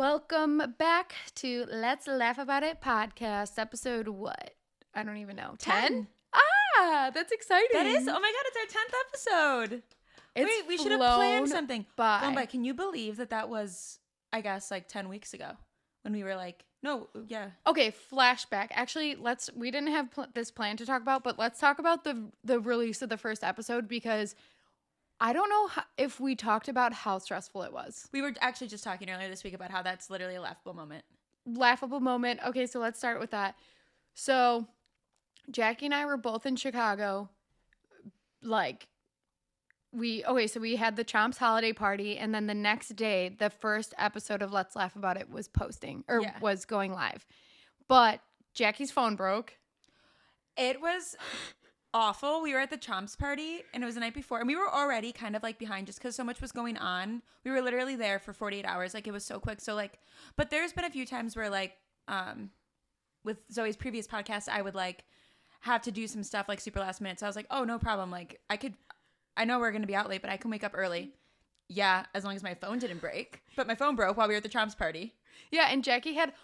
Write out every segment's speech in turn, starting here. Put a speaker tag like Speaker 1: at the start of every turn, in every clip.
Speaker 1: Welcome back to Let's Laugh About It podcast, episode what? I don't even know. 10? Ah, that's exciting.
Speaker 2: That is, oh my God, it's our 10th episode. Wait, we should have planned something. Flown by. Can you believe that was, I guess, like 10 weeks ago when we were like, no, yeah.
Speaker 1: Okay, flashback. Actually, we didn't have this plan to talk about, but let's talk about the release of the first episode because I don't know if we talked about how stressful it was.
Speaker 2: We were actually just talking earlier this week about how that's literally a laughable moment.
Speaker 1: Laughable moment. Okay, so let's start with that. So Jackie and I were both in Chicago. So we had the Chomps holiday party, and then the next day, the first episode of Let's Laugh About It was was going live. But Jackie's phone broke.
Speaker 2: It was awful. We were at the Chomps party, and it was the night before, and we were already kind of like behind just because so much was going on. We were literally there for 48 hours. Like, it was so quick. So like, but there's been a few times where like, with Zoe's previous podcast, I would like have to do some stuff like super last minute. So I was like, oh, no problem. Like I know we're going to be out late, but I can wake up early. Yeah, as long as my phone didn't break. But my phone broke while we were at the Chomps party.
Speaker 1: Yeah, and Jackie had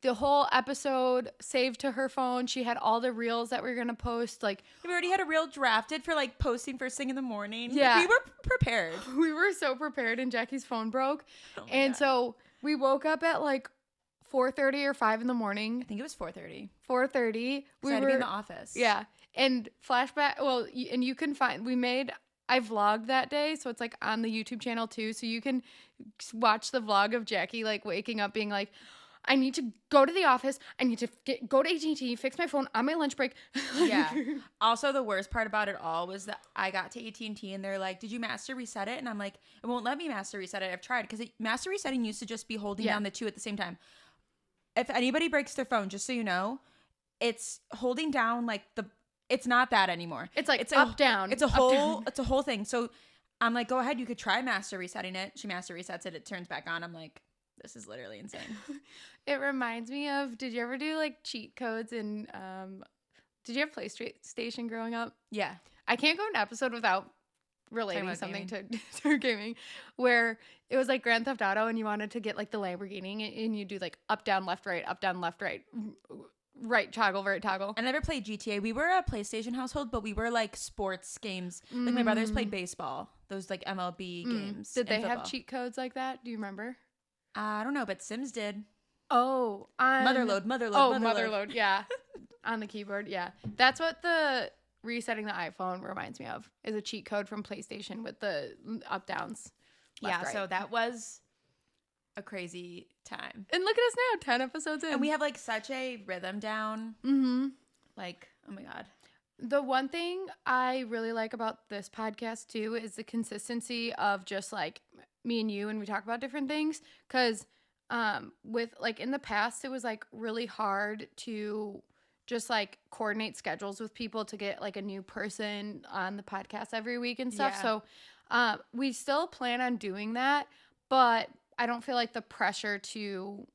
Speaker 1: the whole episode saved to her phone. She had all the reels that we were going to post. Like,
Speaker 2: we already had a reel drafted for like posting first thing in the morning.
Speaker 1: Yeah.
Speaker 2: We were prepared.
Speaker 1: We were so prepared, and Jackie's phone broke. And so we woke up at like 4:30 or 5 in the morning.
Speaker 2: I think it was 4:30.
Speaker 1: 4:30.
Speaker 2: We had to be in the office.
Speaker 1: Yeah. And flashback, and you can I vlogged that day, so it's like on the YouTube channel too, so you can watch the vlog of Jackie like waking up being like, I need to go to the office, I need to go to AT&T, fix my phone on my lunch break.
Speaker 2: Yeah. Also, the worst part about it all was that I got to AT&T and they're like, did you master reset it? And I'm like, it won't let me master reset it. I've tried, because master resetting used to just be holding down the two at the same time. If anybody breaks their phone, just so you know, it's holding down like it's not that anymore.
Speaker 1: It's like up, down.
Speaker 2: It's a whole thing. So I'm like, go ahead, you could try master resetting it. She master resets it, it turns back on. I'm like, this is literally insane.
Speaker 1: It reminds me of, did you ever do like cheat codes did you have PlayStation growing up?
Speaker 2: Yeah.
Speaker 1: I can't go an episode without relating something to gaming, where it was like Grand Theft Auto and you wanted to get like the Lamborghini and you do like up, down, left, right, right toggle, right toggle.
Speaker 2: I never played GTA. We were a PlayStation household, but we were like sports games. Like my brothers played baseball, those like MLB games.
Speaker 1: Did they have cheat codes like that? Do you remember?
Speaker 2: I don't know, but Sims did.
Speaker 1: Oh, Motherload. Yeah, on the keyboard. Yeah, that's what the resetting the iPhone reminds me of, is a cheat code from PlayStation with the up downs.
Speaker 2: Yeah, right. So that was a crazy time.
Speaker 1: And look at us now, 10 episodes in.
Speaker 2: And we have like such a rhythm down.
Speaker 1: Mm-hmm.
Speaker 2: Like, oh my God.
Speaker 1: The one thing I really like about this podcast too is the consistency of just like me and you, and we talk about different things. Because with like in the past, it was like really hard to just like coordinate schedules with people to get like a new person on the podcast every week and stuff.
Speaker 2: Yeah.
Speaker 1: So we still plan on doing that, but I don't feel like the pressure to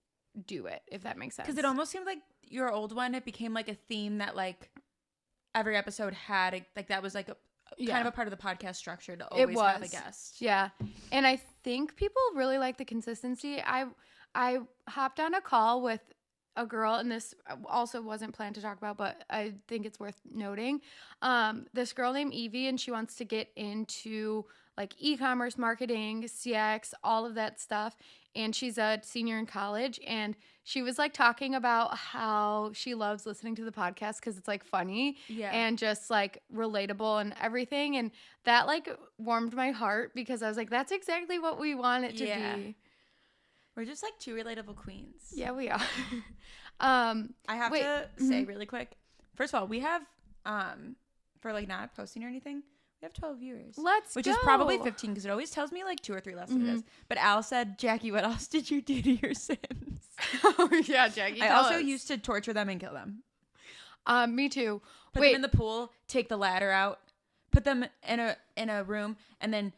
Speaker 1: do it, if that makes sense.
Speaker 2: Because it almost seemed like your old one, it became like a theme that like every episode had, like that was like kind of a part of the podcast structure to always have a guest.
Speaker 1: Yeah. And I think people really like the consistency. I hopped on a call with a girl, and this also wasn't planned to talk about, but I think it's worth noting. This girl named Evie, and she wants to get into like e-commerce marketing, CX, all of that stuff. And she's a senior in college, and she was like talking about how she loves listening to the podcast because it's like funny and just like relatable and everything. And that like warmed my heart because I was like, that's exactly what we want it to be.
Speaker 2: We're just like two relatable queens.
Speaker 1: Yeah, we are.
Speaker 2: I have to say really quick. First of all, we have, for like not posting or anything, we have 12 viewers. Which is probably 15 because it always tells me like 2 or 3 less than it is. But Al said, Jackie, what else did you do to your Sims?
Speaker 1: Oh, yeah, Jackie.
Speaker 2: I also used to torture them and kill them.
Speaker 1: Me too.
Speaker 2: Put them in the pool, take the ladder out, put them in a room, and then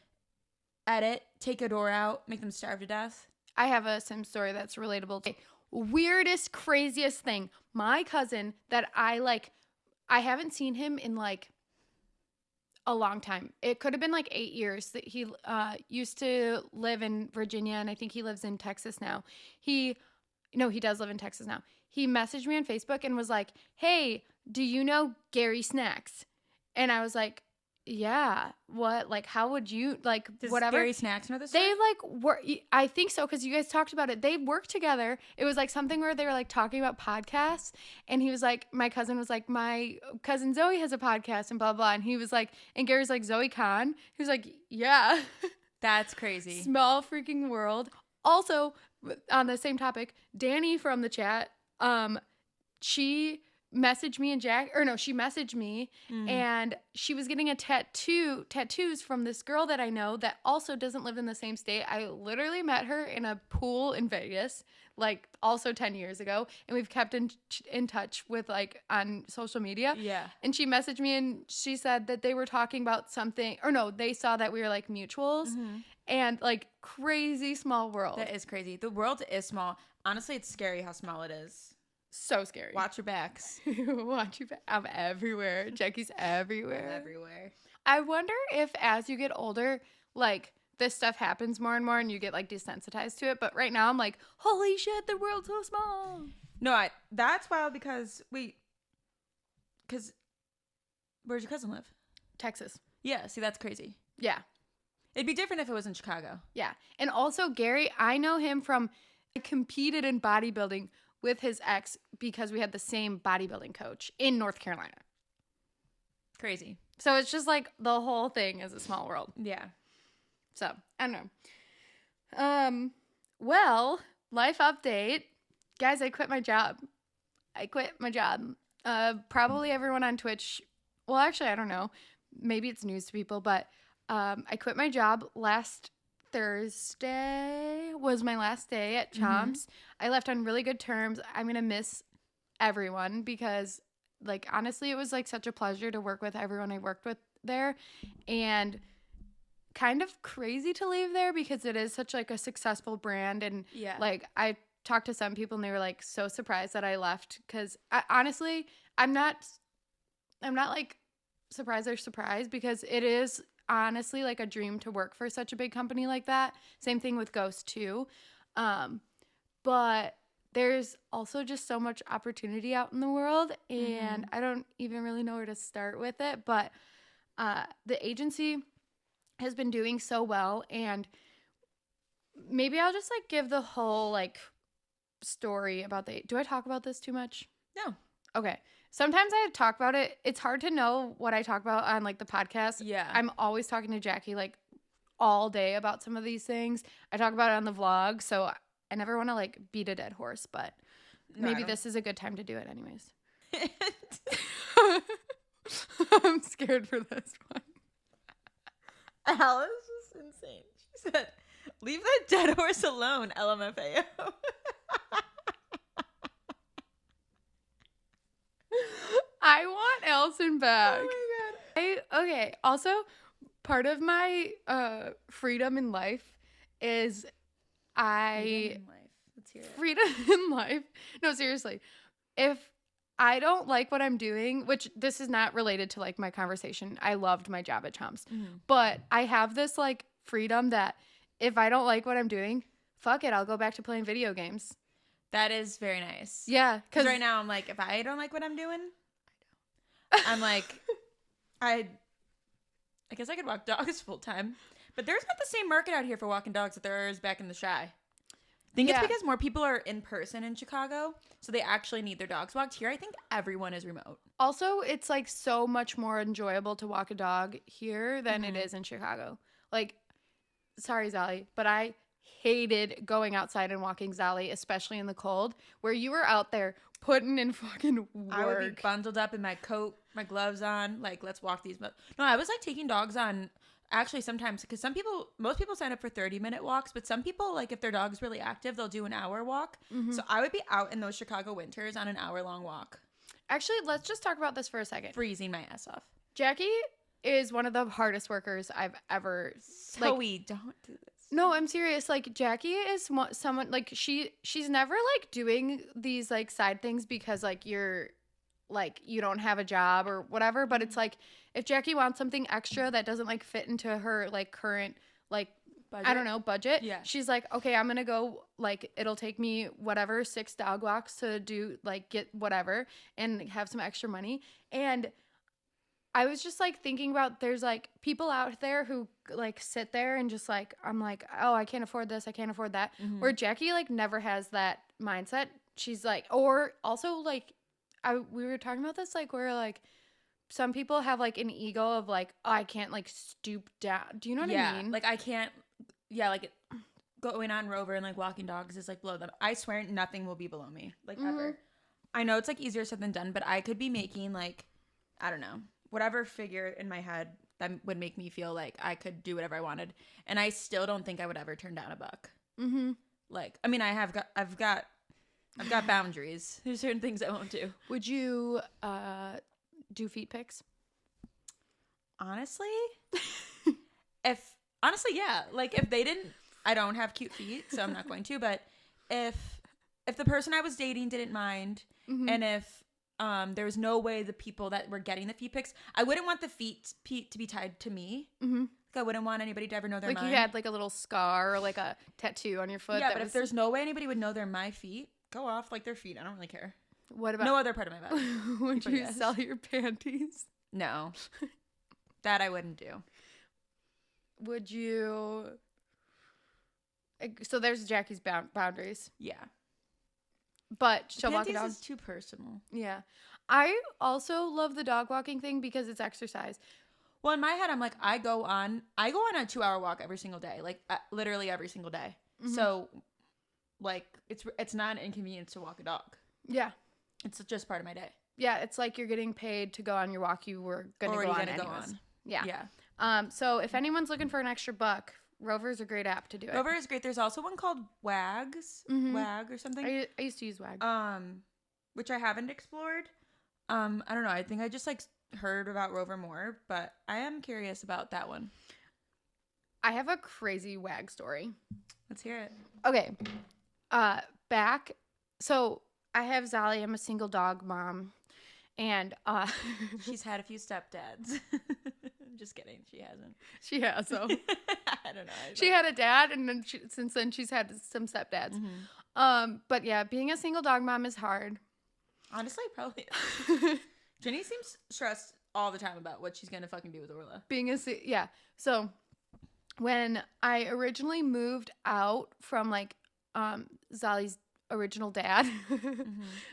Speaker 2: edit, take a door out, make them starve to death.
Speaker 1: I have a Sim story that's relatable to weirdest, craziest thing. My cousin that I haven't seen him in like a long time. It could have been like 8 years. That he used to live in Virginia, and I think he lives in Texas now. He does live in Texas now. He messaged me on Facebook and was like, "Hey, do you know Gary Snacks?" And I was like, "Yeah, what? Like, how would you, like,
Speaker 2: Does
Speaker 1: whatever?"
Speaker 2: Gary Snacks know this?
Speaker 1: They like work. I think so, because you guys talked about it. They worked together. It was like something where they were like talking about podcasts, and he was like, my cousin was like, my cousin Zoe has a podcast, and blah blah. And he was like, and Gary's like, Zoe Kahn. He was like, yeah,
Speaker 2: That's crazy.
Speaker 1: small freaking world. Also, on the same topic, Danny from the chat, she messaged me and she messaged me and she was getting tattoos from this girl that I know that also doesn't live in the same state. I literally met her in a pool in Vegas, like also 10 years ago, and we've kept in touch with like on social media.
Speaker 2: Yeah.
Speaker 1: And she messaged me and she said that they were talking about something, or no, they saw that we were like mutuals, and like crazy small world.
Speaker 2: That is crazy. The world is small. Honestly, it's scary how small it is.
Speaker 1: So scary.
Speaker 2: Watch your backs.
Speaker 1: Watch you back. I'm everywhere. Jackie's everywhere.
Speaker 2: Everywhere.
Speaker 1: I wonder if as you get older, like this stuff happens more and more and you get like desensitized to it. But right now I'm like, holy shit, the world's so small.
Speaker 2: No, that's wild because where's your cousin live?
Speaker 1: Texas.
Speaker 2: Yeah, see, that's crazy.
Speaker 1: Yeah.
Speaker 2: It'd be different if it was in Chicago.
Speaker 1: Yeah. And also Gary, I know him from, I competed in bodybuilding with his ex because we had the same bodybuilding coach in North Carolina.
Speaker 2: Crazy.
Speaker 1: So it's just like the whole thing is a small world.
Speaker 2: Yeah.
Speaker 1: So I don't know. Well, life update. Guys, I quit my job. Probably everyone on Twitch. Well, actually, I don't know. Maybe it's news to people, but I quit my job last Thursday was my last day at Chomps. I left on really good terms. I'm going to miss everyone because, like, honestly, it was, like, such a pleasure to work with everyone I worked with there. And kind of crazy to leave there because it is such, like, a successful brand. And, like, I talked to some people and they were, like, so surprised that I left because, honestly, I'm not, like, surprised they're surprised because it is honestly like a dream to work for such a big company like that. Same thing with Ghost too. But there's also just so much opportunity out in the world and I don't even really know where to start with it, but the agency has been doing so well, and maybe I'll just like give the whole like story about do I talk about this too much?
Speaker 2: No.
Speaker 1: Okay. Sometimes I talk about it. It's hard to know what I talk about on like the podcast.
Speaker 2: Yeah.
Speaker 1: I'm always talking to Jackie like all day about some of these things. I talk about it on the vlog, so I never want to like beat a dead horse, but maybe this is a good time to do it anyways. I'm scared for this one.
Speaker 2: Alice was insane. She said, "Leave that dead horse alone, LMFAO."
Speaker 1: I want Elson back.
Speaker 2: Oh my
Speaker 1: god. Okay. Also, part of my freedom in life is freedom in life. No, seriously. If I don't like what I'm doing, which this is not related to like my conversation. I loved my job at Chomps. But I have this like freedom that if I don't like what I'm doing, fuck it, I'll go back to playing video games.
Speaker 2: That is very nice.
Speaker 1: Yeah,
Speaker 2: because right now I'm like, if I don't like what I'm doing, I'm like, I guess I could walk dogs full time, but there's not the same market out here for walking dogs that there is back in the Chi. I think it's because more people are in person in Chicago, so they actually need their dogs walked. Here, I think everyone is remote. Also,
Speaker 1: it's like so much more enjoyable to walk a dog here than it is in Chicago. Like, sorry, Zali, but I hated going outside and walking Zali, especially in the cold, where you were out there putting in fucking work.
Speaker 2: I would be bundled up in my coat, my gloves on, like, let's walk these. No, I was like taking dogs on, actually sometimes, because most people sign up for 30-minute walks, but some people, like, if their dog's really active, they'll do an hour walk. So I would be out in those Chicago winters on an hour-long walk. Actually, let's just talk about this for a second. Freezing my ass off. Jackie is one of the hardest workers I've ever. So we don't do this. No, I'm serious. Like, Jackie is someone, like, she's never, like, doing these, like, side things because, like, you're
Speaker 1: like you don't have a job or whatever, but it's like if Jackie wants something extra that doesn't like fit into her like current like
Speaker 2: Budget?
Speaker 1: I don't know, budget.
Speaker 2: Yeah.
Speaker 1: She's like, okay, I'm gonna go like it'll take me whatever 6 dog walks to do like get whatever and have some extra money. And I was just like thinking about there's like people out there who like sit there and just like I'm like, oh, I can't afford this, I can't afford that. Where Jackie like never has that mindset. She's like, or also like we were talking about this like where like some people have like an ego of like, oh, I can't like stoop down. Do you know what I mean?
Speaker 2: Like I can't. Yeah, like going on Rover and like walking dogs is like below them. I swear nothing will be below me, like ever. I know it's like easier said than done, but I could be making like, I don't know, whatever figure in my head that would make me feel like I could do whatever I wanted, and I still don't think I would ever turn down a buck. Like, I mean, I've got boundaries. There's certain things I won't do.
Speaker 1: Would you do feet pics?
Speaker 2: Honestly, yeah. Like if they didn't, I don't have cute feet, so I'm not going to. But if the person I was dating didn't mind, and if there was no way the people that were getting the feet pics, I wouldn't want the feet to be tied to me. Like I wouldn't want anybody to ever know they're
Speaker 1: like
Speaker 2: mine.
Speaker 1: You had like a little scar or like a tattoo on your foot.
Speaker 2: Yeah, but if there's no way anybody would know they're my feet, go off like their feet. I don't really care.
Speaker 1: What about
Speaker 2: no other part of my body?
Speaker 1: Would you sell your panties?
Speaker 2: No, that I wouldn't do.
Speaker 1: Would you? So there's Jackie's boundaries.
Speaker 2: Yeah,
Speaker 1: but she'll walk it
Speaker 2: panties
Speaker 1: down.
Speaker 2: is too personal.
Speaker 1: Yeah, I also love the dog walking thing because it's exercise.
Speaker 2: Well, in my head, I'm like, I go on a 2-hour walk every single day, like literally every single day. So, like, it's not an inconvenience to walk a dog.
Speaker 1: Yeah,
Speaker 2: it's just part of my day.
Speaker 1: Yeah, it's like you're getting paid to go on your walk you were going to go on anyways. Yeah. So if anyone's looking for an extra buck, Rover's a great app to do it.
Speaker 2: Rover is great. There's also one called Wags, Wag or something.
Speaker 1: I used to use Wag.
Speaker 2: Which I haven't explored. I don't know. I think I just like heard about Rover more, but I am curious about that one.
Speaker 1: I have a crazy Wag story.
Speaker 2: Let's hear it.
Speaker 1: Okay. So I have Zali. I'm a single dog mom. And
Speaker 2: she's had a few stepdads. I'm just kidding. She hasn't.
Speaker 1: She has, though.
Speaker 2: I don't know.
Speaker 1: She had a dad, and then since then she's had some stepdads. But yeah, being a single dog mom is hard.
Speaker 2: Honestly, probably. Jenny seems stressed all the time about what she's gonna fucking do with Orla.
Speaker 1: Yeah. So when I originally moved out from like Zali's original dad,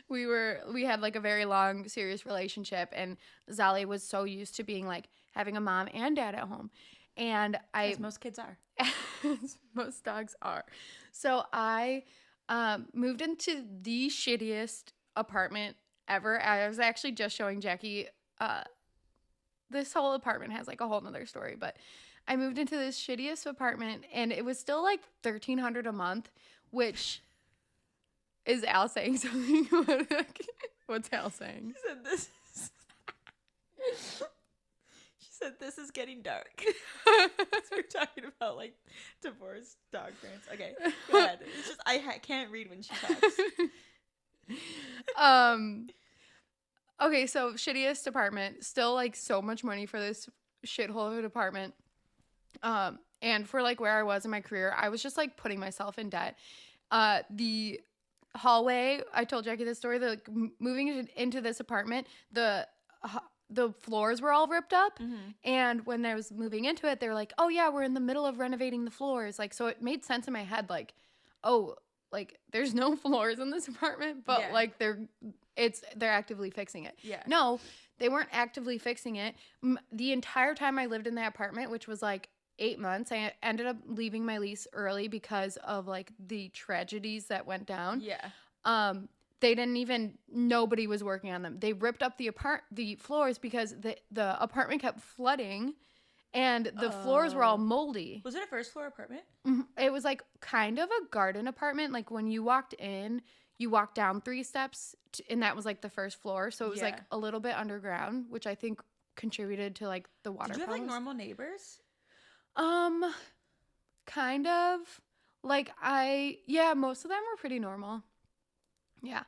Speaker 1: we had like a very long serious relationship, and Zali was so used to being like having a mom and dad at home, and
Speaker 2: as most kids are,
Speaker 1: as most dogs are. So I moved into the shittiest apartment ever. I was actually just showing Jackie this whole apartment has like a whole nother story, but I moved into this shittiest apartment, and it was still like $1,300 a month, which is Al saying something? What's Al saying?
Speaker 2: She said this. She said this is getting dark. We're talking about like divorced dog parents. Okay, go ahead. It's just I can't read when she talks.
Speaker 1: Okay, so shittiest apartment. Still like so much money for this shithole of an apartment. And for like where I was in my career, I was just like putting myself in debt. The hallway, I told Jackie this story, moving into this apartment, the floors were all ripped up, and when I was moving into it, they were like, oh yeah, we're in the middle of renovating the floors, like, so it made sense in my head, like, oh, like there's no floors in this apartment, but like they're actively fixing it. No, they weren't actively fixing it. The entire time I lived in that apartment, which was like 8 months, I ended up leaving my lease early because of like the tragedies that went down. They didn't even, nobody was working on them. They ripped up the floors because the apartment kept flooding, and the floors were all moldy.
Speaker 2: Was it a first floor apartment?
Speaker 1: It was like kind of a garden apartment. Like when you walked in, you walked down 3 steps and that was like the first floor. So it was like a little bit underground, which I think contributed to like the water
Speaker 2: Did you have
Speaker 1: problems.
Speaker 2: like normal neighbors?
Speaker 1: Kind of. Like most of them were pretty normal. Yeah.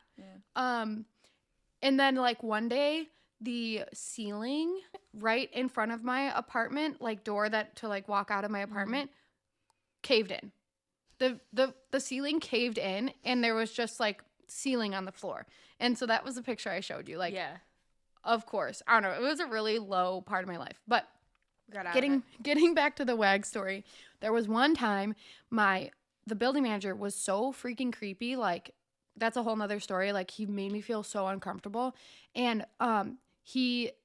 Speaker 1: And then like one day the ceiling right in front of my apartment, like door that to like walk out of my apartment, caved in. The ceiling caved in and there was just like ceiling on the floor. And so that was the picture I showed you. Like,
Speaker 2: yeah.
Speaker 1: of course. I don't know. It was a really low part of my life. But
Speaker 2: Got out of it.
Speaker 1: getting back to the WAG story, there was one time the building manager was so freaking creepy. Like, that's a whole nother story. Like, he made me feel so uncomfortable. And I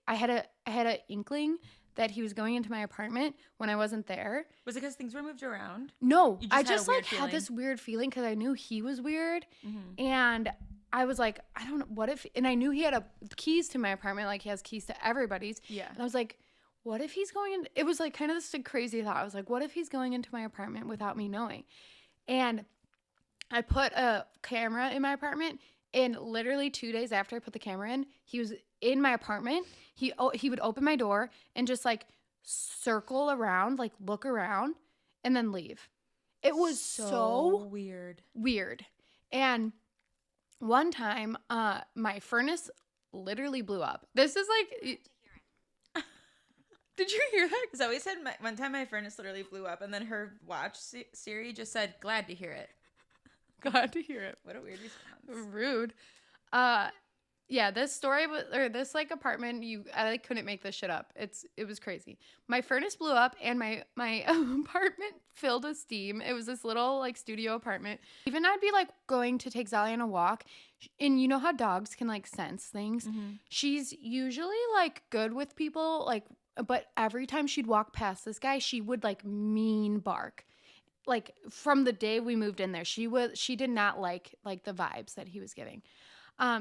Speaker 1: had a inkling that he was going into my apartment when I wasn't there.
Speaker 2: Was it because things were moved around?
Speaker 1: No,
Speaker 2: You
Speaker 1: I
Speaker 2: had a
Speaker 1: just
Speaker 2: weird
Speaker 1: like had
Speaker 2: feeling?
Speaker 1: this weird feeling because I knew he was weird.
Speaker 2: Mm-hmm.
Speaker 1: And I was like, I don't know, what if, and I knew he had keys to my apartment, like he has keys to everybody's.
Speaker 2: Yeah.
Speaker 1: And I was like, what if he's going in? It was like kind of this crazy thought. I was like, what if he's going into my apartment without me knowing? And I put a camera in my apartment, and literally 2 days after I put the camera in, he was in my apartment. He would open my door and just like circle around, like look around, and then leave. It was so
Speaker 2: weird.
Speaker 1: And one time, my furnace literally blew up. This is like, did you hear that?
Speaker 2: Zoe said one time my furnace literally blew up, and then her watch Siri just said, "Glad to hear it."
Speaker 1: Glad to hear it.
Speaker 2: What a weird response.
Speaker 1: Rude. Yeah, this story or this like apartment, I like couldn't make this shit up. It was crazy. My furnace blew up and my apartment filled with steam. It was this little like studio apartment. Even I'd be like going to take Zali on a walk, and you know how dogs can like sense things.
Speaker 2: Mm-hmm.
Speaker 1: She's usually like good with people, like, but every time she'd walk past this guy, she would like mean bark. Like from the day we moved in there, she did not like the vibes that he was giving.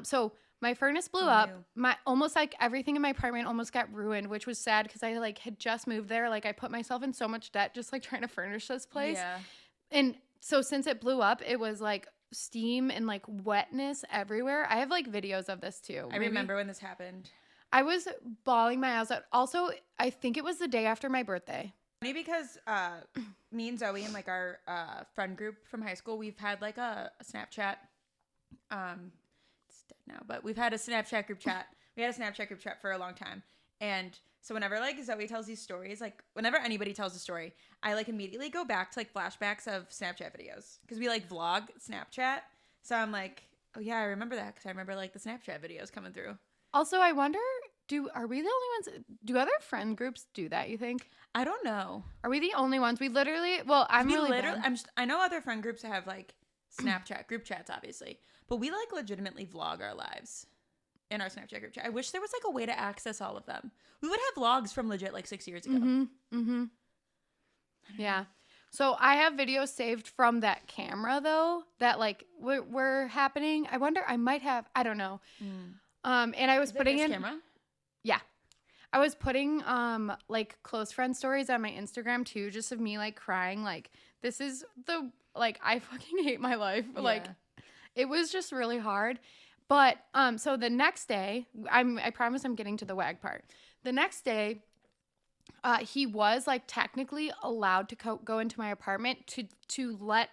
Speaker 1: So my furnace blew up. My almost like everything in my apartment almost got ruined, which was sad because I like had just moved there. Like I put myself in so much debt just like trying to furnish this place.
Speaker 2: Yeah.
Speaker 1: And so since it blew up, it was like steam and like wetness everywhere. I have like videos of this too.
Speaker 2: I remember when this happened.
Speaker 1: I was bawling my eyes out. Also, I think it was the day after my birthday.
Speaker 2: Funny because me and Zoe and like our friend group from high school, we've had like a Snapchat. It's dead now, but we've had a Snapchat group chat. We had a Snapchat group chat for a long time, and so whenever like Zoe tells these stories, like whenever anybody tells a story, I like immediately go back to like flashbacks of Snapchat videos because we like vlog Snapchat. So I'm like, oh yeah, I remember that because I remember like the Snapchat videos coming through.
Speaker 1: Also, I wonder, are we the only ones? Do other friend groups do that, you think?
Speaker 2: I don't know.
Speaker 1: Are we the only ones? We literally, well, I'm
Speaker 2: we
Speaker 1: really
Speaker 2: literally,
Speaker 1: bad.
Speaker 2: I know other friend groups have like Snapchat group chats, obviously, but we like legitimately vlog our lives in our Snapchat group chat. I wish there was like a way to access all of them. We would have vlogs from legit like 6 years ago.
Speaker 1: Mm-hmm. Mm-hmm. Yeah. So I have videos saved from that camera though that like were happening. I wonder, I might have, I don't know. And I was putting in
Speaker 2: camera.
Speaker 1: Yeah. I was putting like close friend stories on my Instagram too, just of me like crying, like this is I fucking hate my life.
Speaker 2: Yeah.
Speaker 1: Like it was just really hard. But so the next day, I promise I'm getting to the WAG part. The next day, he was like technically allowed to go into my apartment to let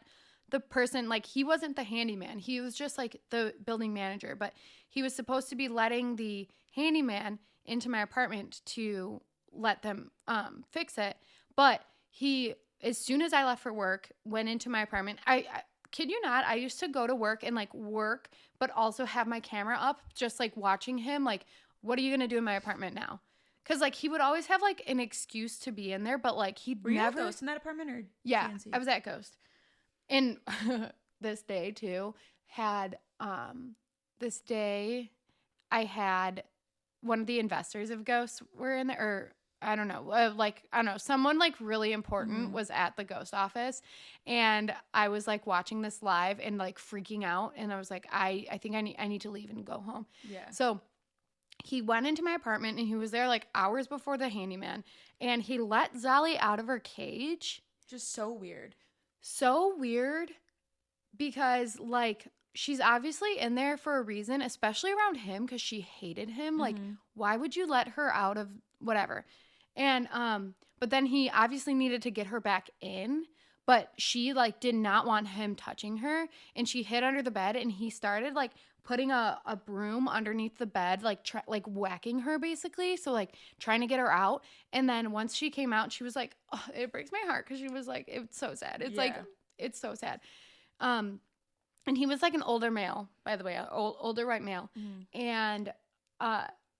Speaker 1: the person, like he wasn't the handyman. He was just like the building manager, but he was supposed to be letting the handyman into my apartment to let them fix it. But he, as soon as I left for work, went into my apartment. I kid you not, I used to go to work and like work, but also have my camera up, just like watching him. Like, what are you gonna do in my apartment now? Because like he would always have like an excuse to be in there, but like he'd
Speaker 2: Were you
Speaker 1: never.
Speaker 2: at Ghost in that apartment or
Speaker 1: Yeah,
Speaker 2: GNC?
Speaker 1: I was at Ghost, and this day too had this day I had one of the investors of Ghost were in there, or I don't know, someone like really important was at the Ghost office, and I was like watching this live and like freaking out, and I was like, I think I need to leave and go home.
Speaker 2: Yeah.
Speaker 1: So he went into my apartment and he was there like hours before the handyman, and he let Zali out of her cage.
Speaker 2: Just so weird.
Speaker 1: So weird, because like she's obviously in there for a reason, especially around him, because she hated him. Like, why would you let her out of whatever? And but then he obviously needed to get her back in, but she like did not want him touching her, and she hid under the bed, and he started like putting a broom underneath the bed, like like whacking her basically, so like trying to get her out. And then once she came out, she was like, oh, it breaks my heart, because she was like, it's so sad. It's like, it's so sad. And he was like an older male, by the way, older white male. And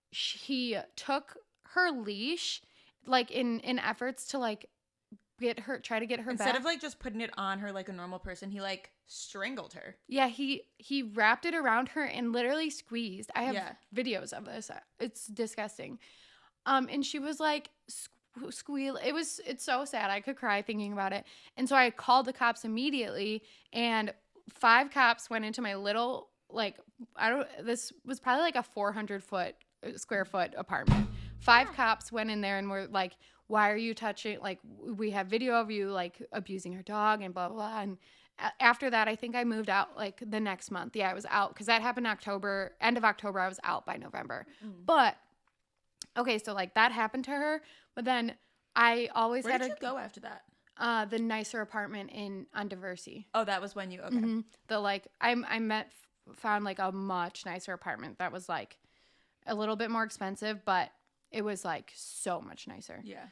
Speaker 1: he took her leash, like in efforts to like try to get her
Speaker 2: Instead
Speaker 1: back.
Speaker 2: of like just putting it on her like a normal person, he like strangled her.
Speaker 1: Yeah, he wrapped it around her and literally squeezed. I have videos of this. It's disgusting. And she was like squeal. It's so sad. I could cry thinking about it. And so I called the cops immediately, and 5 cops went into my little, like, this was probably like a 400 square foot apartment. 5 cops went in there and were like, why are you touching, like, we have video of you like abusing her dog and blah blah blah. And after that, I think I moved out like the next month. Yeah, I was out because that happened end of October. I was out by November. But okay, so like that happened to her, but then I always
Speaker 2: Where did you go after that?
Speaker 1: The nicer apartment on Diversey.
Speaker 2: Oh, that was when you, okay.
Speaker 1: The like found like a much nicer apartment that was like a little bit more expensive, but it was like so much nicer.
Speaker 2: Yeah.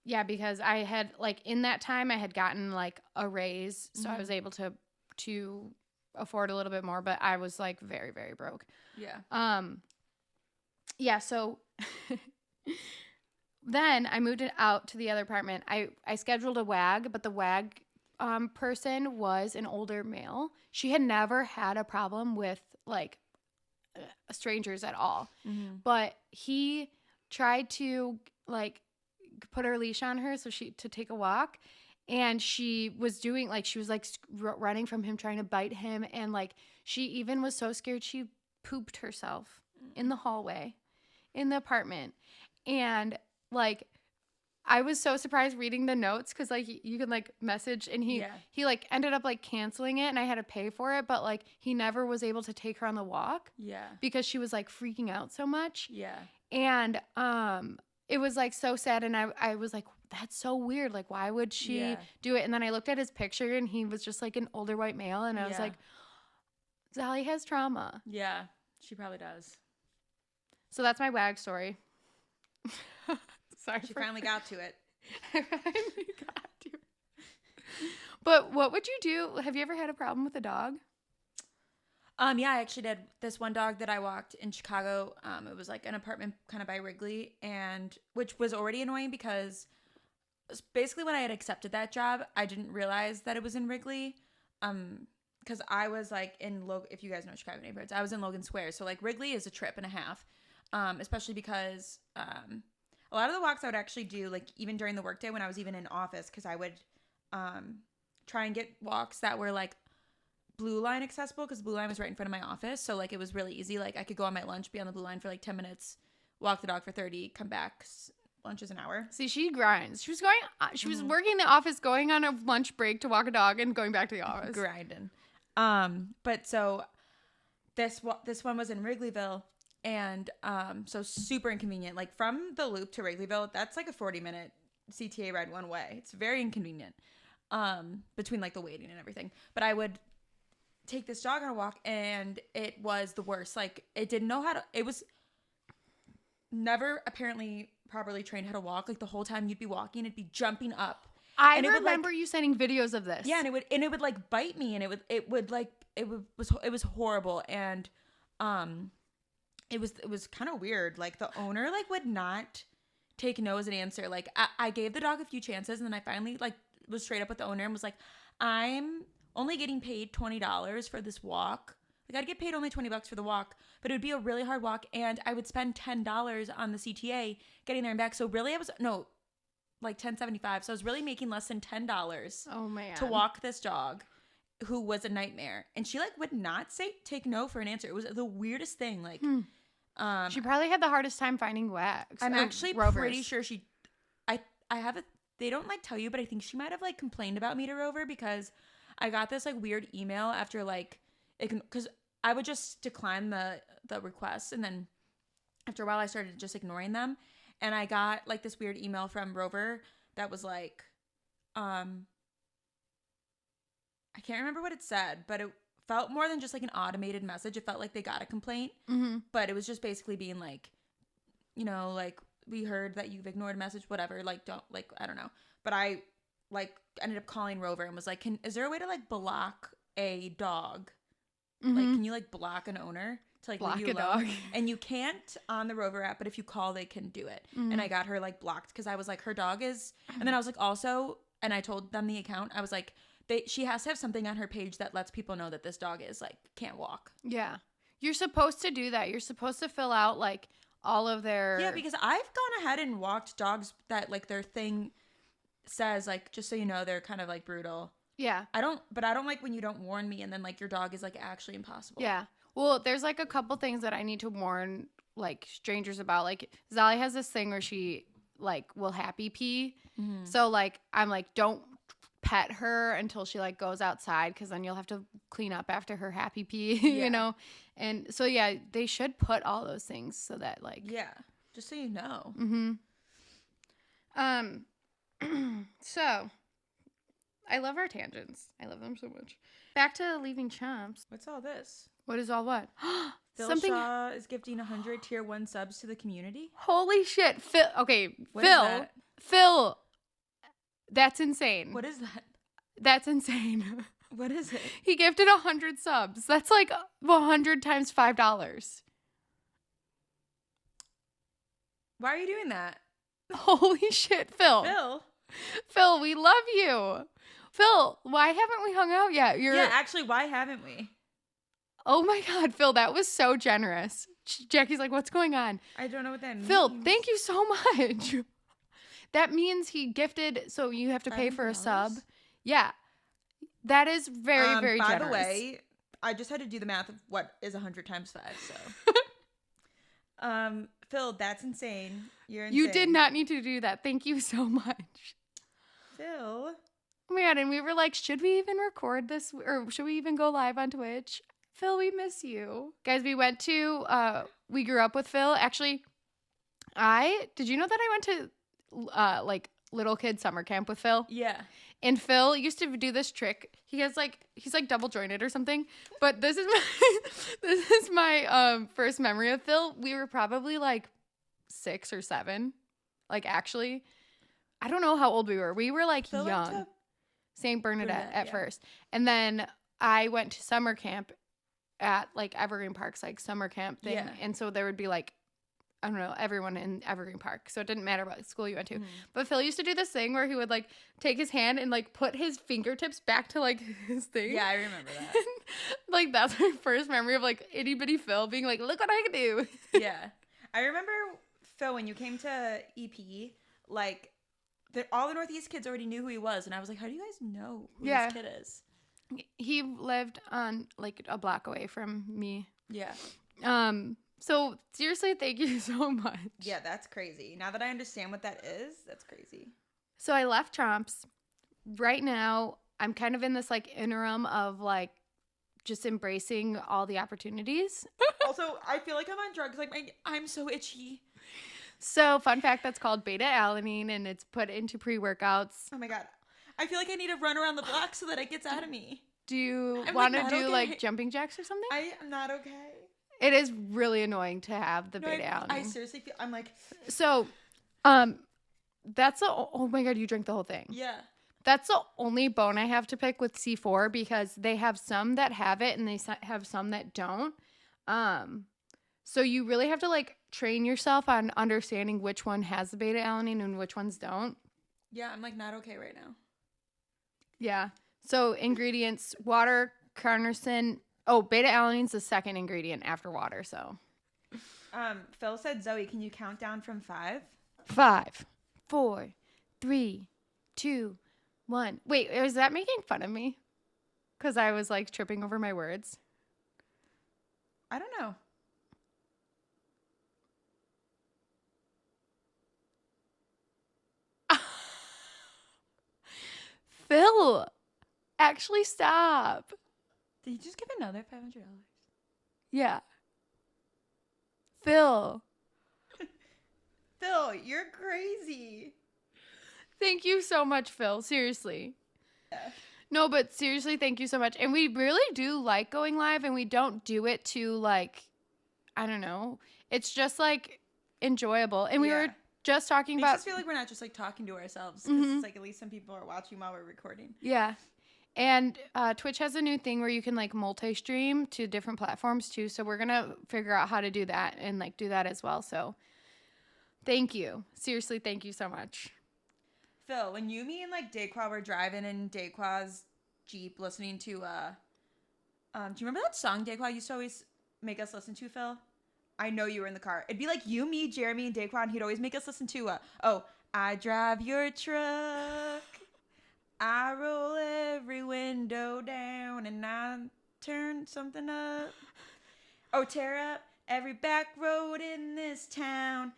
Speaker 1: Yeah, because I had like in that time I had gotten like a raise, so I was able to afford a little bit more, but I was like very, very broke.
Speaker 2: Yeah.
Speaker 1: Yeah, so then I moved it out to the other apartment. I scheduled a WAG, but the WAG person was an older male. She had never had a problem with like strangers at all. But he tried to like put her leash on her to take a walk, and she was doing like, she was like running from him, trying to bite him, and like she even was so scared she pooped herself in the hallway in the apartment. And like I was so surprised reading the notes, because like you can like message, and he like ended up like canceling it, and I had to pay for it, but like he never was able to take her on the walk because she was like freaking out so much. And it was like so sad, and I was like, that's so weird, like why would she do it? And then I looked at his picture, and he was just like an older white male, and I was like, Sally has trauma.
Speaker 2: Yeah, she probably does.
Speaker 1: So that's my WAG story. Sorry,
Speaker 2: she finally got to it.
Speaker 1: I finally got to it. But what would you do? Have you ever had a problem with a dog?
Speaker 2: Yeah, I actually did. This one dog that I walked in Chicago, it was like an apartment kind of by Wrigley, and which was already annoying because basically when I had accepted that job, I didn't realize that it was in Wrigley. Because I was like if you guys know Chicago neighborhoods, I was in Logan Square. So like Wrigley is a trip and a half, especially because a lot of the walks I would actually do like even during the workday when I was even in office, because I would try and get walks that were like Blue Line accessible, because Blue Line was right in front of my office. So like it was really easy. Like I could go on my lunch, be on the Blue Line for like 10 minutes, walk the dog for 30, come back. Lunch is an hour.
Speaker 1: See, she grinds. She was working in the office, going on a lunch break to walk a dog, and going back to the office.
Speaker 2: Grinding. But so this one was in Wrigleyville, and so super inconvenient. Like from the Loop to Wrigleyville, that's like a 40-minute CTA ride one way. It's very inconvenient. Between like the waiting and everything. But I would take this dog on a walk, and it was the worst. Like it didn't know how to. It was never apparently properly trained how to walk. Like the whole time you'd be walking, it'd be jumping up.
Speaker 1: I remember you sending videos of this.
Speaker 2: Yeah, and it would like bite me, and it was horrible, and it was kind of weird. Like the owner like would not take no as an answer. Like I gave the dog a few chances, and then I finally like was straight up with the owner and was like, I'm only getting paid $20 for this walk. Like I'd get paid only $20 for the walk, but it would be a really hard walk, and I would spend $10 on the CTA getting there and back. So really like $10.75. So I was really making less than $10 to walk this dog, who was a nightmare. And she like would not take no for an answer. It was the weirdest thing. Like
Speaker 1: she probably had the hardest time finding WAGs.
Speaker 2: I'm actually pretty sure they don't like tell you, but I think she might have like complained about me to Rover, because I got this like weird email after like because I would just decline the requests, and then after a while I started just ignoring them, and I got like this weird email from Rover that was like, I can't remember what it said, but it felt more than just like an automated message. It felt like they got a complaint, but it was just basically being like, you know, like, we heard that you've ignored a message, whatever, like, don't, like, I don't know. But I, like, ended up calling Rover and was like, is there a way to, like, block a dog? Like, can you, like, block an owner to, like,
Speaker 1: Block
Speaker 2: leave you
Speaker 1: a
Speaker 2: alone?
Speaker 1: dog.
Speaker 2: And you can't on the Rover app, but if you call, they can do it. And I got her, like, blocked because I was like, her dog is, and then I was like, also, and I told them the account, I was like, she has to have something on her page that lets people know that this dog is, like, can't walk.
Speaker 1: Yeah. You're supposed to do that. You're supposed to fill out, like, all of their...
Speaker 2: Yeah, because I've gone ahead and walked dogs that, like, their thing says, like, just so you know, they're kind of, like, brutal.
Speaker 1: Yeah.
Speaker 2: I don't like when you don't warn me and then, like, your dog is, like, actually impossible.
Speaker 1: Yeah. Well, there's, like, a couple things that I need to warn, like, strangers about. Like, Zali has this thing where she, like, will happy pee. So, like, I'm like, don't pet her until she, like, goes outside, because then you'll have to clean up after her happy pee, you know? And so, yeah, they should put all those things so that, like...
Speaker 2: Yeah, just so you know.
Speaker 1: So, I love our tangents. I love them so much. Back to leaving Chomps.
Speaker 2: What's all this?
Speaker 1: What is all what?
Speaker 2: Phil Shaw is gifting 100 tier 1 subs to the community.
Speaker 1: Holy shit. Phil. Okay,
Speaker 2: What is that?
Speaker 1: Phil. That's insane.
Speaker 2: What is that?
Speaker 1: That's insane.
Speaker 2: What is it?
Speaker 1: He gifted 100 subs. That's like 100 times $5.
Speaker 2: Why are you doing that?
Speaker 1: Holy shit, Phil. Phil, we love you. Phil, why haven't we hung out yet?
Speaker 2: Yeah, actually, why haven't we?
Speaker 1: Oh my God, Phil, that was so generous. Jackie's like, what's going on?
Speaker 2: I don't know what that means.
Speaker 1: Phil, thank you so much. That means he gifted, so you have to pay for a sub. Yeah. That is very, very generous.
Speaker 2: By the way, I just had to do the math of what is 100 times 5, so. Phil, that's insane. You're insane.
Speaker 1: You did not need to do that. Thank you so much.
Speaker 2: Phil.
Speaker 1: Oh my God, and we were like, should we even record this, or should we even go live on Twitch? Phil, we miss you. Guys, we went to, we grew up with Phil. Actually, did you know that I went to, like, little kid summer camp with Phil?
Speaker 2: Yeah.
Speaker 1: And Phil used to do this trick. He's like double jointed or something. But this is my first memory of Phil. We were probably like 6 or 7. Like, actually, I don't know how old we were. We were like
Speaker 2: Phil
Speaker 1: young. St. Bernadette at first. And then I went to summer camp at like Evergreen Park's like summer camp thing.
Speaker 2: Yeah.
Speaker 1: And so there would be like, I don't know, everyone in Evergreen Park. So it didn't matter what school you went to. But Phil used to do this thing where he would like take his hand and like put his fingertips back to like his thing.
Speaker 2: Yeah, I remember that.
Speaker 1: Like, that's my first memory of like itty bitty Phil being like, look what I can do.
Speaker 2: Yeah. I remember, Phil, when you came to EP, like, all the Northeast kids already knew who he was. And I was like, how do you guys know who this kid is?
Speaker 1: He lived on like a block away from me.
Speaker 2: Yeah.
Speaker 1: So seriously, thank you so much.
Speaker 2: Yeah, that's crazy. Now that I understand what that is, that's crazy.
Speaker 1: So I left Chomps. Right now, I'm kind of in this like interim of like just embracing all the opportunities.
Speaker 2: Also, I feel like I'm on drugs. Like, I'm so itchy.
Speaker 1: So fun fact, that's called beta-alanine, and it's put into pre-workouts.
Speaker 2: Oh my God. I feel like I need to run around the block so that it gets out of me.
Speaker 1: Do you want to do like jumping jacks or something?
Speaker 2: I am not okay.
Speaker 1: It is really annoying to have the beta-alanine.
Speaker 2: I seriously feel, I'm like.
Speaker 1: So, that's oh my God, you drank the whole thing.
Speaker 2: Yeah.
Speaker 1: That's the only bone I have to pick with C4, because they have some that have it and they have some that don't. So you really have to like train yourself on understanding which one has the beta-alanine and which ones don't.
Speaker 2: Yeah, I'm like not okay right now.
Speaker 1: Yeah. So ingredients: water, carnosine. Oh, beta-alanine's the second ingredient after water. So.
Speaker 2: Phil said, Zoe, can you count down from 5?
Speaker 1: 5, 4, 3, 2, 1. Wait, is that making fun of me? Because I was like tripping over my words.
Speaker 2: I don't know.
Speaker 1: Phil, actually stop.
Speaker 2: Did you just give another $500?
Speaker 1: Yeah. Phil.
Speaker 2: Phil, you're crazy.
Speaker 1: Thank you so much, Phil. Seriously.
Speaker 2: Yeah.
Speaker 1: No, but seriously, thank you so much. And we really do like going live, and we don't do it to, like, I don't know. It's just, like, enjoyable. And we were just talking
Speaker 2: Makes
Speaker 1: about...
Speaker 2: us feel like we're not just, like, talking to ourselves. Because it's, like, at least some people are watching while we're recording.
Speaker 1: Yeah. And Twitch has a new thing where you can, like, multi-stream to different platforms, too. So we're going to figure out how to do that and, like, do that as well. So thank you. Seriously, thank you so much.
Speaker 2: Phil, when you, me, and, like, Daquan were driving in Daquan's Jeep listening to, do you remember that song Daquan used to always make us listen to, Phil? I know you were in the car. It'd be like you, me, Jeremy, and Daquan. He'd always make us listen to, I drive your truck. I roll every window down and I turn something up. Oh, tear up every back road in this town.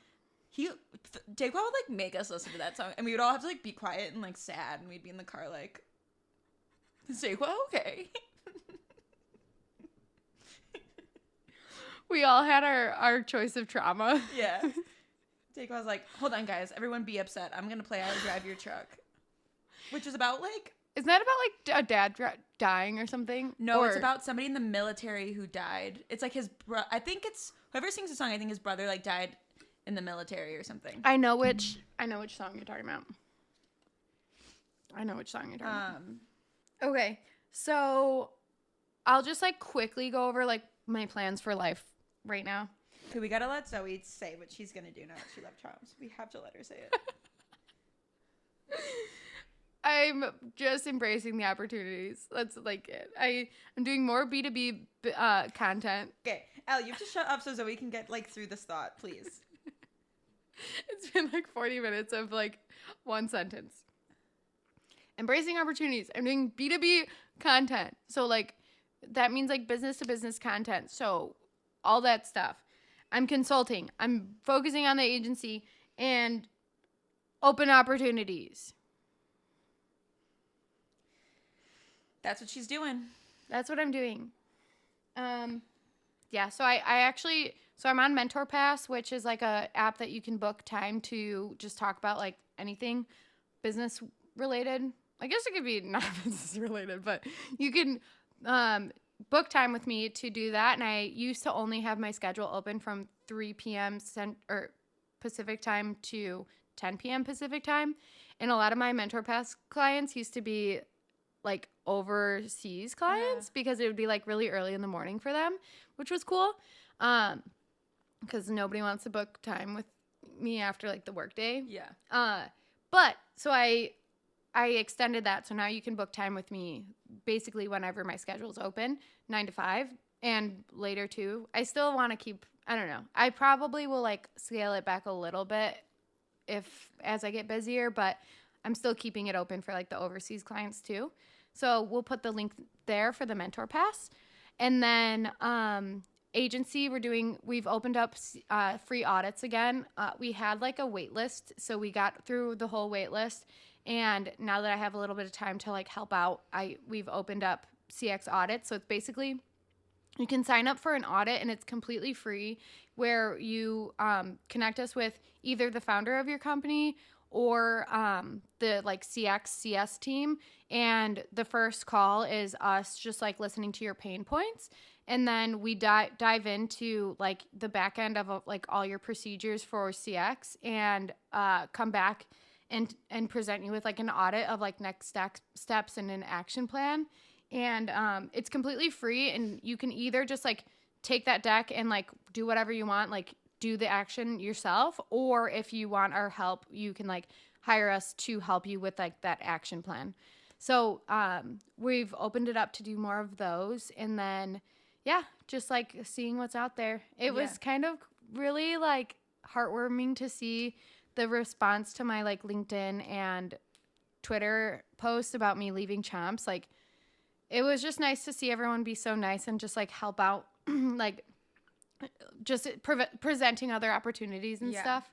Speaker 2: Daquan would, like, make us listen to that song, and we would all have to, like, be quiet and, like, sad, and we'd be in the car, like, is Daquan okay?
Speaker 1: We all had our choice of trauma.
Speaker 2: Yeah. Daquan was like, hold on, guys, everyone be upset. I'm gonna play I Drive Your Truck. Which is about, like...
Speaker 1: Isn't that about, like, a dad dying or something?
Speaker 2: No, it's about somebody in the military who died. It's, like, I think it's... Whoever sings the song, I think his brother, like, died in the military or something.
Speaker 1: I know which song you're talking about. Okay, so I'll just, like, quickly go over, like, my plans for life right now.
Speaker 2: Okay, we gotta let Zoe say what she's gonna do now that she left Chomps. We have to let her say it.
Speaker 1: I'm just embracing the opportunities. That's, like, it. I'm doing more B2B content.
Speaker 2: Okay, Elle, you have to shut up so Zoe can get, like, through this thought, please.
Speaker 1: It's been, like, 40 minutes of, like, one sentence. Embracing opportunities. I'm doing B2B content. So, like, that means, like, business-to-business content. So, all that stuff. I'm consulting. I'm focusing on the agency and open opportunities.
Speaker 2: That's what she's doing.
Speaker 1: That's what I'm doing. Yeah, so I actually... So I'm on Mentor Pass, which is, like, a app that you can book time to just talk about, like, anything business related. I guess it could be not business related, but you can book time with me to do that. And I used to only have my schedule open from 3 p.m. Pacific time to 10 p.m. Pacific time. And a lot of my Mentor Pass clients used to be, like, overseas clients because it would be, like, really early in the morning for them, which was cool. Because nobody wants to book time with me after, like, the workday.
Speaker 2: Yeah.
Speaker 1: But so I extended that, so now you can book time with me basically whenever my schedule's open, 9 to 5, and later too. I still want to keep... I don't know. I probably will, like, scale it back a little bit as I get busier, but I'm still keeping it open for, like, the overseas clients too. So we'll put the link there for the Mentor Pass, and then agency, we've opened up free audits again. We had, like, a wait list, so we got through the whole wait list, and now that I have a little bit of time to, like, help out, we've opened up CX audits. So it's basically, you can sign up for an audit and it's completely free, where you connect us with either the founder of your company or the, like, CS team, and the first call is us just, like, listening to your pain points. And then we dive into, like, the back end of, like, all your procedures for CX, and come back and present you with, like, an audit of, like, next steps and an action plan. And it's completely free, and you can either just, like, take that deck and, like, do whatever you want, like, do the action yourself, or if you want our help, you can, like, hire us to help you with, like, that action plan. So we've opened it up to do more of those, and then... yeah, just, like, seeing what's out there. It was kind of really, like, heartwarming to see the response to my, like, LinkedIn and Twitter posts about me leaving Chomps. Like, it was just nice to see everyone be so nice and just, like, help out, like, just presenting other opportunities and stuff.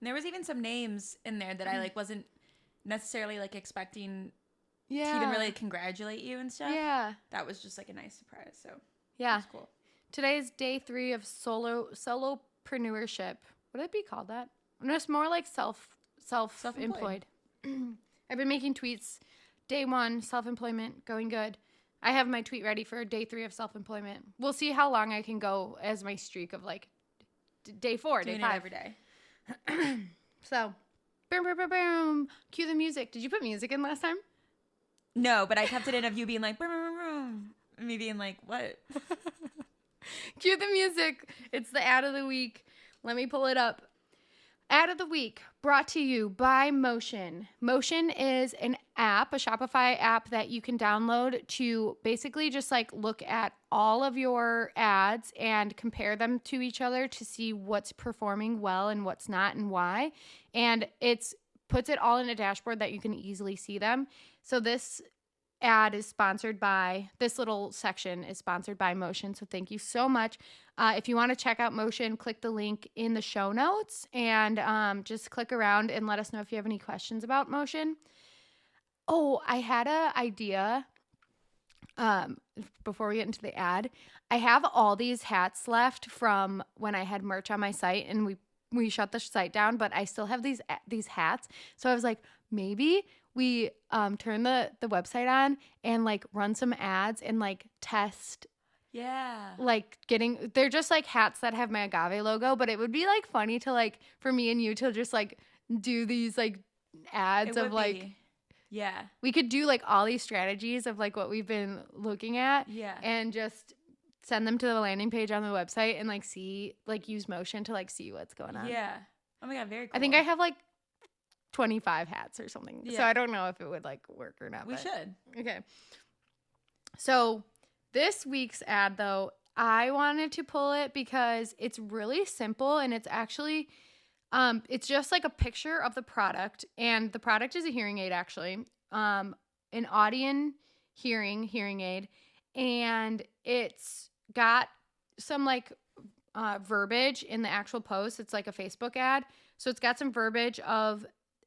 Speaker 2: And there was even some names in there that I, like, wasn't necessarily, like, expecting... to even really congratulate you and stuff.
Speaker 1: Yeah.
Speaker 2: That was just, like, a nice surprise. So,
Speaker 1: yeah.
Speaker 2: That's cool.
Speaker 1: Today is day 3 of solopreneurship. Would it be called that? No, it's more like self-employed. I've been making tweets. Day 1, self-employment, going good. I have my tweet ready for day 3 of self-employment. We'll see how long I can go as my streak of like day 4,
Speaker 2: Doing
Speaker 1: day 5.
Speaker 2: it every day.
Speaker 1: So, boom, boom, boom, boom. Cue the music. Did you put music in last time?
Speaker 2: No, but I kept it in of you being like, boom, boom, boom. Me being like, what?
Speaker 1: Cue the music. It's the ad of the week. Let me pull it up. Ad of the week brought to you by Motion. Motion is an app, a Shopify app that you can download to basically just like look at all of your ads and compare them to each other to see what's performing well and what's not and why. And it's puts it all in a dashboard that you can easily see them. So this ad is sponsored by, this little section is sponsored by Motion. So thank you so much. If you want to check out Motion, click the link in the show notes and just click around and let us know if you have any questions about Motion. Oh, I had an idea before we get into the ad. I have all these hats left from when I had merch on my site and we shut the site down, but I still have these hats. So I was like, maybe we turn the website on and like run some ads and like test.
Speaker 2: Yeah.
Speaker 1: Like they're just like hats that have my agave logo, but it would be like funny to like for me and you to just like do these like ads of like
Speaker 2: be. Yeah.
Speaker 1: We could do like all these strategies of like what we've been looking at.
Speaker 2: Yeah.
Speaker 1: And just send them to the landing page on the website and like see like use Motion to like see what's going on.
Speaker 2: Yeah. Oh my God, very cool.
Speaker 1: I think I have like 25 hats or something.
Speaker 2: Yeah.
Speaker 1: So I don't know if it would like work or not.
Speaker 2: We should.
Speaker 1: Okay. So this week's ad though, I wanted to pull it because it's really simple and it's actually it's just like a picture of the product, and the product is a hearing aid actually. An Audien hearing aid, and it's got some like verbiage in the actual post. It's like a Facebook ad. So it's got some verbiage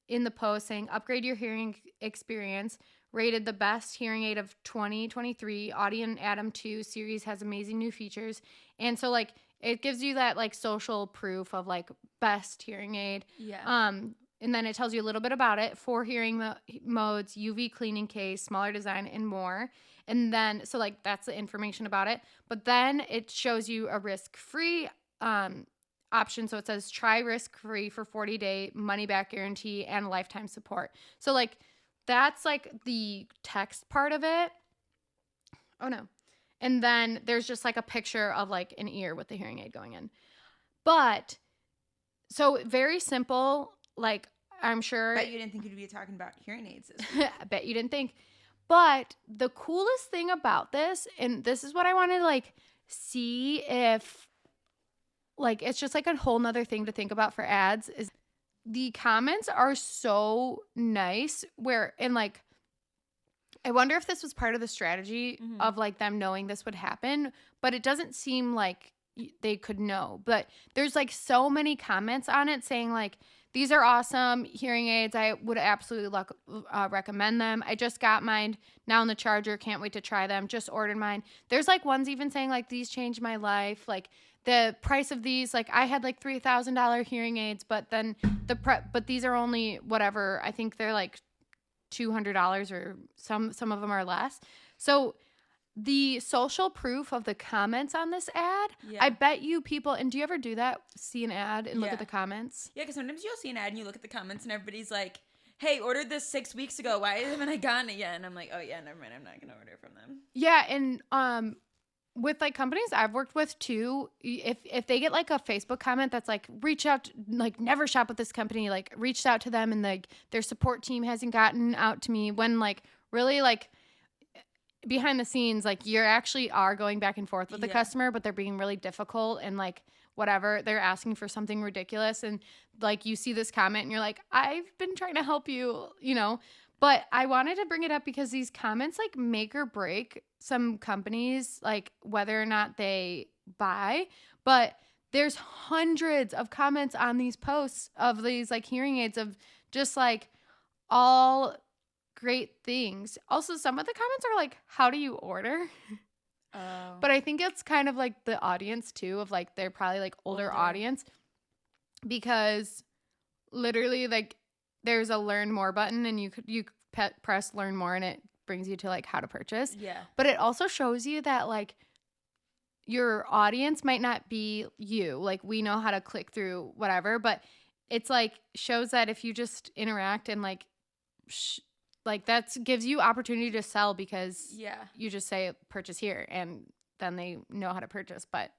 Speaker 1: in the post saying upgrade your hearing experience, rated the best hearing aid of 2023. Audien Atom 2 series has amazing new features. And so like it gives you that like social proof of like best hearing aid.
Speaker 2: Yeah.
Speaker 1: And then it tells you a little bit about it, 4 hearing modes, UV cleaning case, smaller design, and more. And then, so like that's the information about it. But then it shows you a risk-free option. So it says try risk-free for 40-day money-back guarantee and lifetime support. So like that's like the text part of it. Oh no. And then there's just like a picture of like an ear with the hearing aid going in. But so very simple. Like I'm sure.
Speaker 2: Bet you didn't think you'd be talking about hearing aids this
Speaker 1: week. I bet you didn't think. But the coolest thing about this, and this is what I want to like see if like it's just like a whole nother thing to think about for ads, is the comments are so nice and like I wonder if this was part of the strategy of like them knowing this would happen, but it doesn't seem like they could know. But there's like so many comments on it saying like, these are awesome hearing aids. I would absolutely recommend them. I just got mine now in the charger. Can't wait to try them. Just ordered mine. There's like ones even saying like, these changed my life. Like the price of these, like I had like $3,000 hearing aids, but then but these are only whatever. I think they're like $200 or some of them are less. So the social proof of the comments on this ad, I bet you people, and do you ever do that? See an ad and look at the comments?
Speaker 2: Yeah, because sometimes you'll see an ad and you look at the comments and everybody's like, hey, ordered this 6 weeks ago. Why haven't I gotten it yet? And I'm like, oh yeah, never mind. I'm not going to order from them.
Speaker 1: Yeah, and with like companies I've worked with too, if they get like a Facebook comment that's like, reach out, like never shop with this company, like reached out to them and like their support team hasn't gotten out to me, when like really like behind the scenes, like you actually are going back and forth with the customer, but they're being really difficult and like whatever, they're asking for something ridiculous. And like you see this comment and you're like, I've been trying to help you, you know. But I wanted to bring it up because these comments like make or break some companies, like whether or not they buy. But there's hundreds of comments on these posts of these like hearing aids of just like all great things. Also, some of the comments are like, how do you order?
Speaker 2: Oh.
Speaker 1: But I think it's kind of like the audience too, of like they're probably like older audience, because literally like there's a learn more button, and you press learn more, and it brings you to like how to purchase.
Speaker 2: Yeah.
Speaker 1: But it also shows you that like your audience might not be you. Like we know how to click through whatever, but it's like shows that if you just interact and like that gives you opportunity to sell, because you just say purchase here and then they know how to purchase. But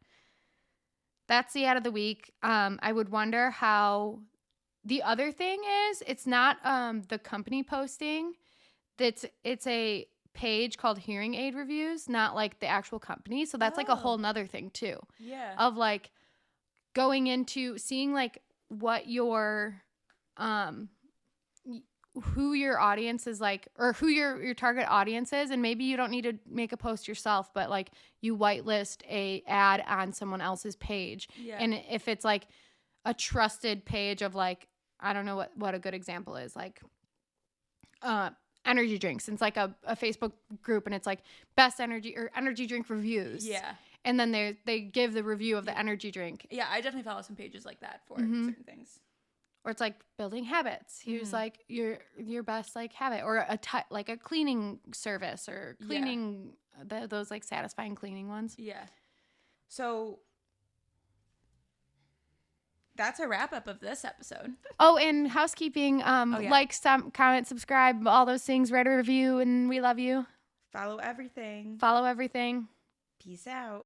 Speaker 1: that's the ad of the week. I would wonder how the other thing is, it's not the company posting. It's a page called Hearing Aid Reviews, not like the actual company. So that's like a whole nother thing too.
Speaker 2: Yeah.
Speaker 1: Of like going into seeing like what your who your audience is like, or who your target audience is, and maybe you don't need to make a post yourself, but like you whitelist a ad on someone else's page.
Speaker 2: Yeah.
Speaker 1: And if it's like a trusted page of like, I don't know what a good example is, like energy drinks. It's like a Facebook group, and it's like best energy or energy drink reviews.
Speaker 2: Yeah.
Speaker 1: And then they give the review of the energy drink.
Speaker 2: Yeah, I definitely follow some pages like that for certain things.
Speaker 1: Or it's like building habits. Here's like your best like habit, or like a cleaning service, or cleaning those like satisfying cleaning ones.
Speaker 2: Yeah. So that's a wrap up of this episode.
Speaker 1: Oh, and housekeeping. Like, comment, subscribe, all those things. Write a review, and we love you.
Speaker 2: Follow everything.
Speaker 1: Follow everything.
Speaker 2: Peace out.